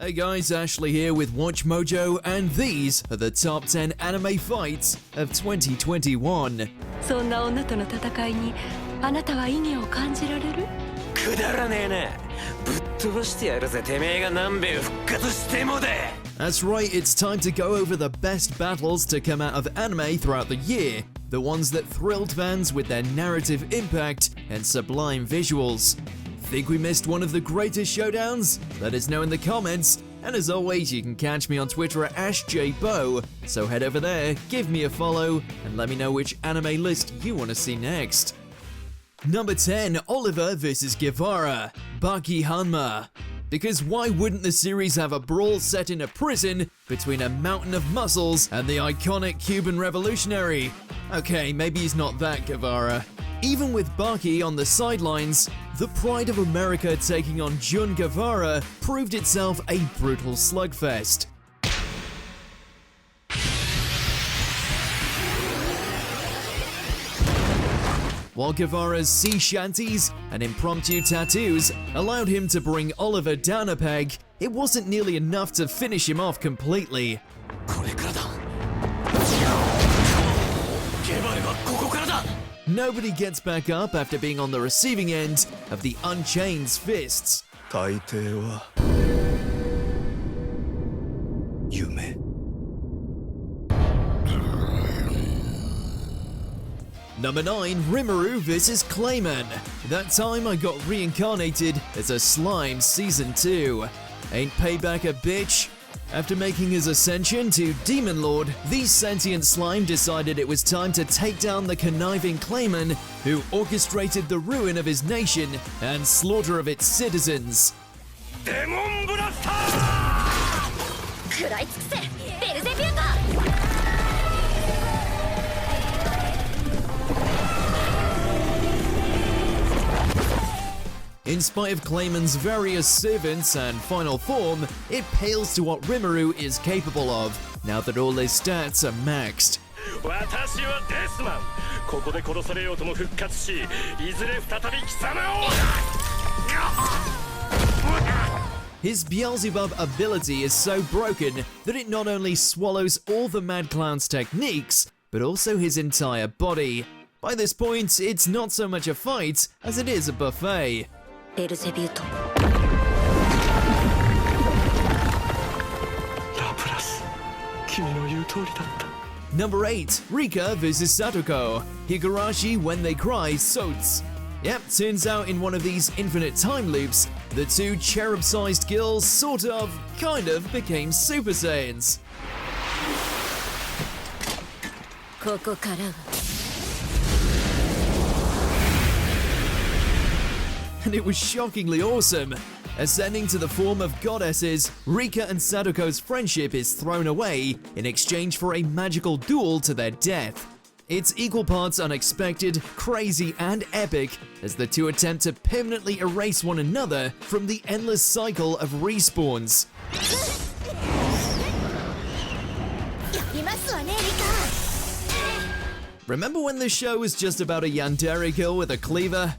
Hey guys, Ashley here with WatchMojo, and these are the top 10 anime fights of 2021. そんな女との戦いにあなたは意義を感じられる？くだらねえな。ぶっ飛ばしてやるぜ、てめえが何べん復活してもだ。 That's right, it's time to go over the best battles to come out of anime throughout the year, the ones that thrilled fans with their narrative impact and sublime visuals. Think we missed one of the greatest showdowns? Let us know in the comments, and as always you can catch me on Twitter at AshJBo, so head over there, give me a follow, and let me know which anime list you want to see next. Number 10, Oliver vs Guevara, Baki Hanma. Because why wouldn't the series have a brawl set in a prison between a mountain of muscles and the iconic Cuban revolutionary? Okay, maybe he's not that Guevara. Even with Baki on the sidelines, the pride of America taking on Jun Guevara proved itself a brutal slugfest. While Guevara's sea shanties and impromptu tattoos allowed him to bring Oliver down a peg, it wasn't nearly enough to finish him off completely. Nobody gets back up after being on the receiving end of the Unchained's fists. Number 9, Rimuru vs Clayman. That time I got reincarnated as a slime season 2. Ain't payback a bitch? After making his ascension to Demon Lord, the sentient slime decided it was time to take down the conniving Clayman who orchestrated the ruin of his nation and slaughter of its citizens. Demon Blaster! In spite of Clayman's various servants and final form, it pales to what Rimuru is capable of, now that all his stats are maxed. His Beelzebub ability is so broken that it not only swallows all the Mad Clown's techniques, but also his entire body. By this point, it's not so much a fight as it is a buffet. Number 8, Rika vs Satoko, Higurashi when they cry Sots. Yep, turns out in one of these infinite time loops, the two cherub-sized girls kind of became Super Saiyans. And it was shockingly awesome. Ascending to the form of goddesses, Rika and Satoko's friendship is thrown away in exchange for a magical duel to their death. It's equal parts unexpected, crazy, and epic as the two attempt to permanently erase one another from the endless cycle of respawns. Remember when the show was just about a yandere girl with a cleaver?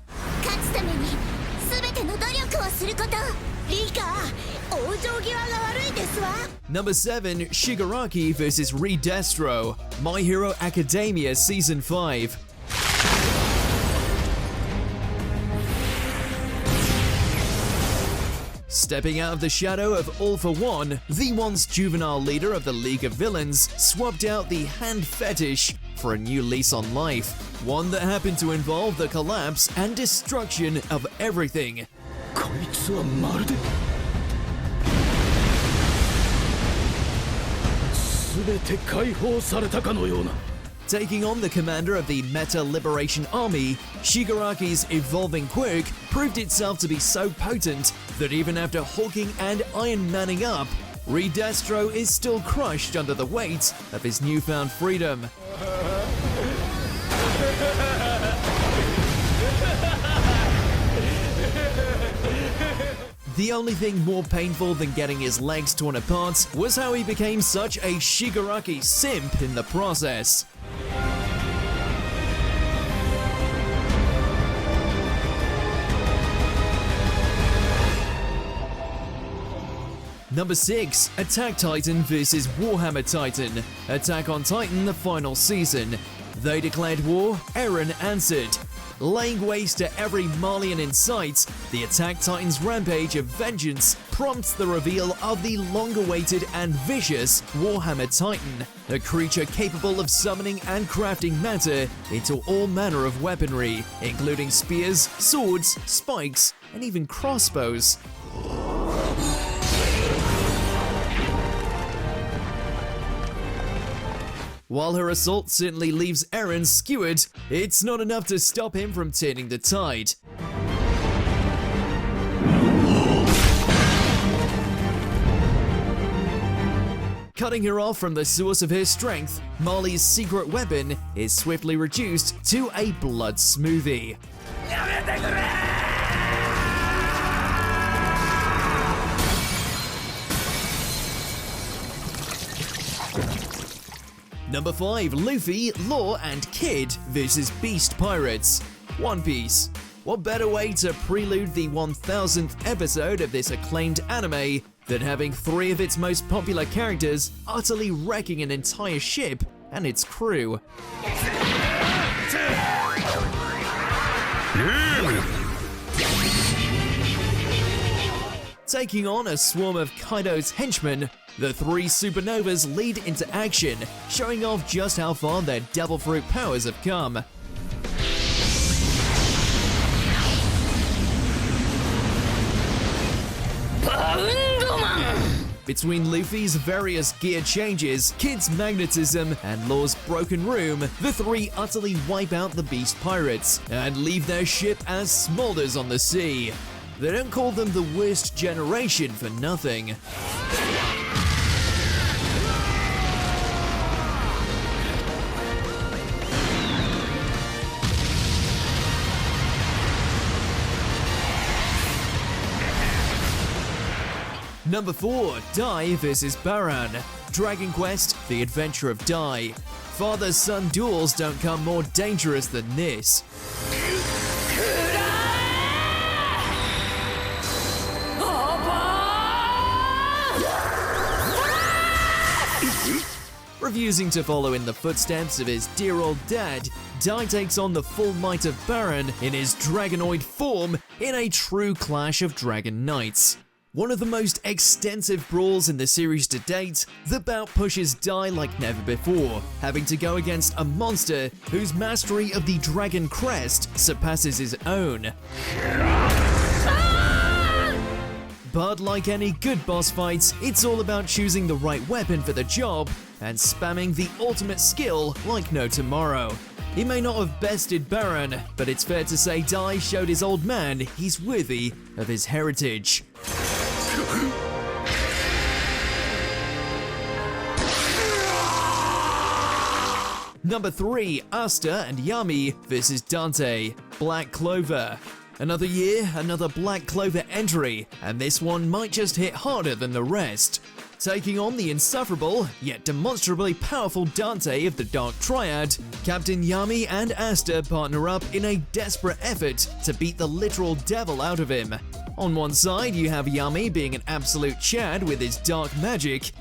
Number 7, Shigaraki vs Redestro, My Hero Academia Season 5. Stepping out of the shadow of All for One, the once juvenile leader of the League of Villains swapped out the hand fetish for a new lease on life, one that happened to involve the collapse and destruction of everything. Taking on the commander of the Meta Liberation Army, Shigaraki's evolving quirk proved itself to be so potent that even after hulking and Iron Manning up, Redestro is still crushed under the weight of his newfound freedom. The only thing more painful than getting his legs torn apart was how he became such a Shigaraki simp in the process. Number 6, Attack Titan vs Warhammer Titan. Attack on Titan, the final season. They declared war, Eren answered. Laying waste to every Malian in sight, the Attack Titan's rampage of vengeance prompts the reveal of the long-awaited and vicious Warhammer Titan, a creature capable of summoning and crafting matter into all manner of weaponry, including spears, swords, spikes, and even crossbows. While her assault certainly leaves Eren skewered, it's not enough to stop him from turning the tide. Cutting her off from the source of her strength, Molly's secret weapon is swiftly reduced to a blood smoothie. Number 5, Luffy, Law, and Kid vs Beast Pirates. One Piece. What better way to prelude the 1000th episode of this acclaimed anime than having 3 of its most popular characters utterly wrecking an entire ship and its crew? Taking on a swarm of Kaido's henchmen, the 3 supernovas lead into action, showing off just how far their devil fruit powers have come. Between Luffy's various gear changes, Kid's magnetism, and Law's broken room, the 3 utterly wipe out the Beast Pirates and leave their ship as smolders on the sea. They don't call them the worst generation for nothing. Number 4, Dai vs Baran. Dragon Quest: The Adventure of Dai. Father-son duels don't come more dangerous than this. Refusing to follow in the footsteps of his dear old dad, Dai takes on the full might of Baran in his dragonoid form in a true clash of dragon knights. One of the most extensive brawls in the series to date, the bout pushes Dai like never before, having to go against a monster whose mastery of the dragon crest surpasses his own. But like any good boss fight, it's all about choosing the right weapon for the job and spamming the ultimate skill like no tomorrow. He may not have bested Baran, but it's fair to say Dai showed his old man he's worthy of his heritage. Number 3, Asta and Yami vs Dante. Black Clover. Another year, another Black Clover entry, and this one might just hit harder than the rest. Taking on the insufferable, yet demonstrably powerful Dante of the Dark Triad, Captain Yami and Asta partner up in a desperate effort to beat the literal devil out of him. On one side, you have Yami being an absolute Chad with his dark magic.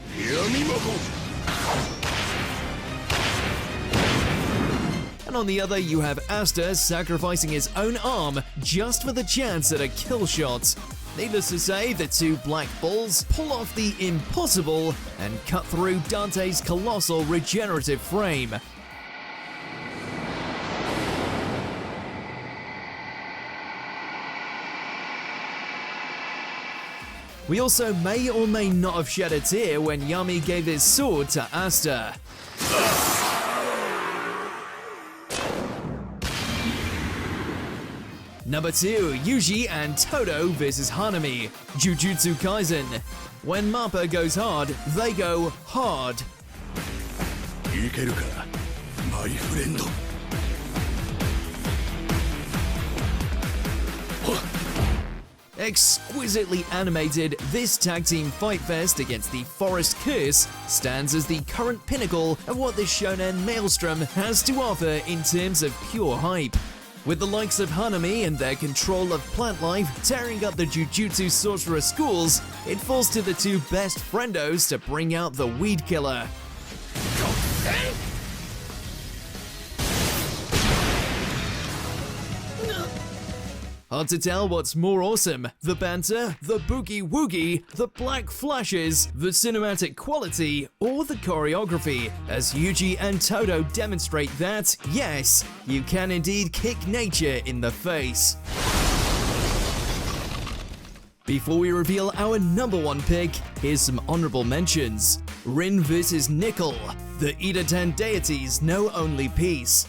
And on the other, you have Asta sacrificing his own arm just for the chance at a kill shot. Needless to say, the 2 Black Bulls pull off the impossible and cut through Dante's colossal regenerative frame. We also may or may not have shed a tear when Yami gave his sword to Asta. Number 2, Yuji and Todo vs Hanami. Jujutsu Kaisen. When Mappa goes hard, they go hard. My friend. Exquisitely animated, this tag team fight fest against the Forest Curse stands as the current pinnacle of what the shonen maelstrom has to offer in terms of pure hype. With the likes of Hanami and their control of plant life tearing up the Jujutsu sorcerer schools, it falls to the two best friendos to bring out the weed killer. Hard to tell what's more awesome, the banter, the boogie-woogie, the black flashes, the cinematic quality, or the choreography, as Yuji and Todo demonstrate that, yes, you can indeed kick nature in the face. Before we reveal our number one pick, here's some honorable mentions. Rin vs. Nickel. The Ida-ten deities know only peace.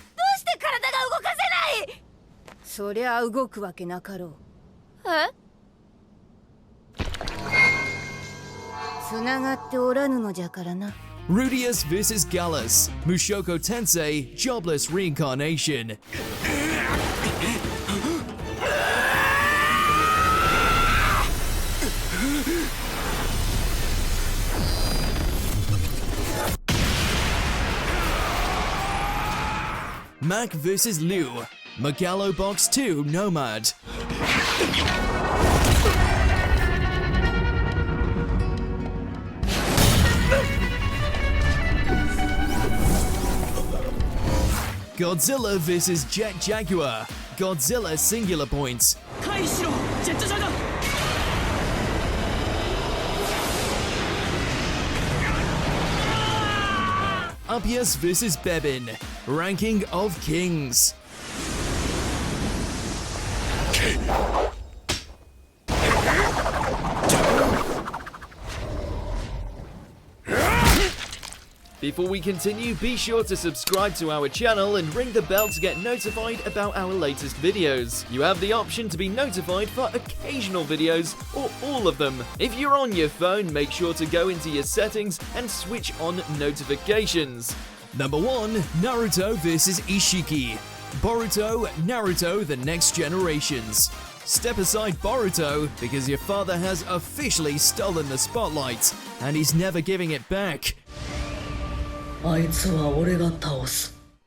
そりゃ動くわけなかろう。え？つながっておらぬのじゃからな。Rudius vs. Gallus. Mushoku Tensei, jobless reincarnation. Mac vs. Liu. Megalo Box 2 Nomad. Godzilla vs. Jet Jaguar. Godzilla singular points. Appius vs. Bebin. Ranking of Kings. Before we continue, be sure to subscribe to our channel and ring the bell to get notified about our latest videos. You have the option to be notified for occasional videos or all of them. If you're on your phone, make sure to go into your settings and switch on notifications. Number 1. Naruto vs. Ishiki. Boruto, Naruto, The Next Generations. Step aside Boruto, because your father has officially stolen the spotlight, and he's never giving it back.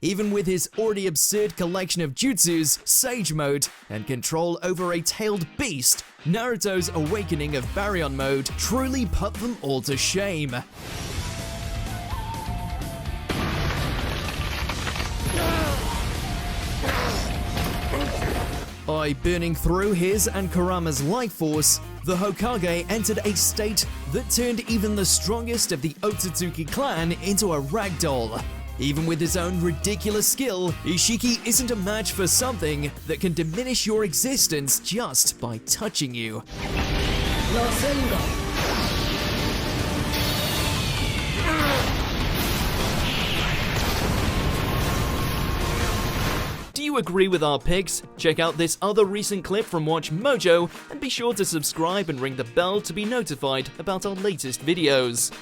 Even with his already absurd collection of jutsus, Sage Mode, and control over a tailed beast, Naruto's awakening of Baryon Mode truly put them all to shame. By burning through his and Kurama's life force, the Hokage entered a state that turned even the strongest of the Otsutsuki clan into a ragdoll. Even with his own ridiculous skill, Ishiki isn't a match for something that can diminish your existence just by touching you. Do you agree with our picks? Check out this other recent clip from WatchMojo and be sure to subscribe and ring the bell to be notified about our latest videos.